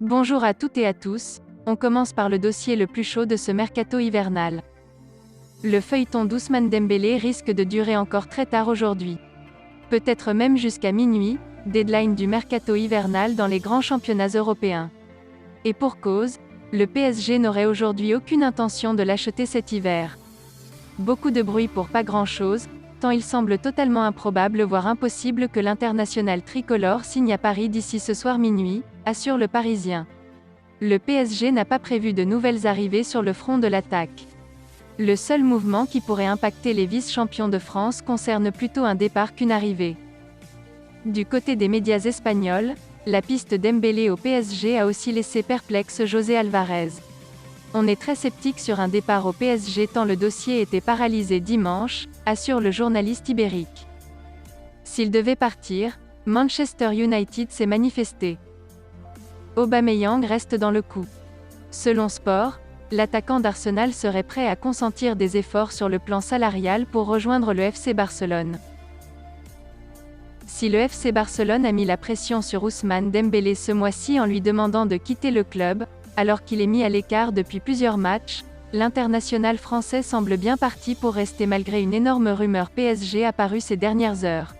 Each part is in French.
Bonjour à toutes et à tous, on commence par le dossier le plus chaud de ce mercato hivernal. Le feuilleton d'Ousmane Dembélé risque de durer encore très tard aujourd'hui. Peut-être même jusqu'à minuit, deadline du mercato hivernal dans les grands championnats européens. Et pour cause, le PSG n'aurait aujourd'hui aucune intention de l'acheter cet hiver. Beaucoup de bruit pour pas grand-chose, tant il semble totalement improbable voire impossible que l'international tricolore signe à Paris d'ici ce soir minuit, assure le Parisien. Le PSG n'a pas prévu de nouvelles arrivées sur le front de l'attaque. Le seul mouvement qui pourrait impacter les vice-champions de France concerne plutôt un départ qu'une arrivée. Du côté des médias espagnols, la piste Dembélé au PSG a aussi laissé perplexe José Alvarez. On est très sceptique sur un départ au PSG tant le dossier était paralysé dimanche, assure le journaliste ibérique. S'il devait partir, Manchester United s'est manifesté. Aubameyang reste dans le coup. Selon Sport, l'attaquant d'Arsenal serait prêt à consentir des efforts sur le plan salarial pour rejoindre le FC Barcelone. Si le FC Barcelone a mis la pression sur Ousmane Dembélé ce mois-ci en lui demandant de quitter le club, alors qu'il est mis à l'écart depuis plusieurs matchs, l'international français semble bien parti pour rester malgré une énorme rumeur PSG apparue ces dernières heures.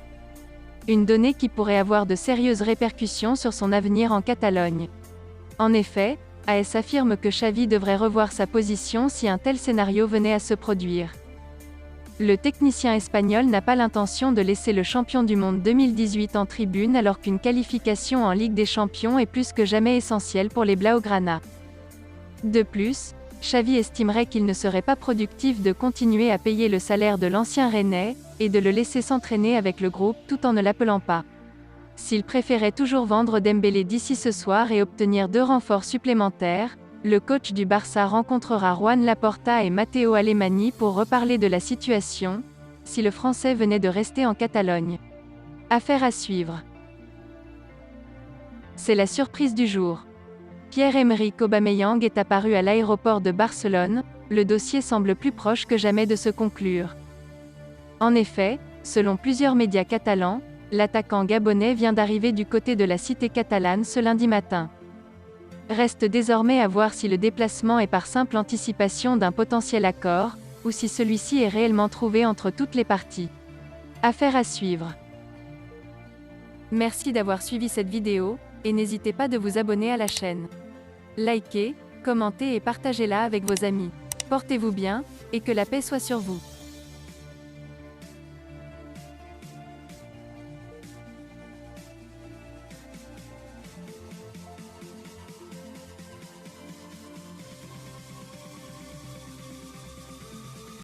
Une donnée qui pourrait avoir de sérieuses répercussions sur son avenir en Catalogne. En effet, AS affirme que Xavi devrait revoir sa position si un tel scénario venait à se produire. Le technicien espagnol n'a pas l'intention de laisser le champion du monde 2018 en tribune alors qu'une qualification en Ligue des Champions est plus que jamais essentielle pour les Blaugrana. De plus, Xavi estimerait qu'il ne serait pas productif de continuer à payer le salaire de l'ancien Rennais, et de le laisser s'entraîner avec le groupe tout en ne l'appelant pas. S'il préférait toujours vendre Dembélé d'ici ce soir et obtenir 2 renforts supplémentaires, le coach du Barça rencontrera Juan Laporta et Matteo Alemany pour reparler de la situation, si le Français venait de rester en Catalogne. Affaire à suivre. C'est la surprise du jour. Pierre-Emerick Aubameyang est apparu à l'aéroport de Barcelone, le dossier semble plus proche que jamais de se conclure. En effet, selon plusieurs médias catalans, l'attaquant gabonais vient d'arriver du côté de la cité catalane ce lundi matin. Reste désormais à voir si le déplacement est par simple anticipation d'un potentiel accord, ou si celui-ci est réellement trouvé entre toutes les parties. Affaire à suivre. Merci d'avoir suivi cette vidéo, et n'hésitez pas de vous abonner à la chaîne. Likez, commentez et partagez-la avec vos amis. Portez-vous bien, et que la paix soit sur vous.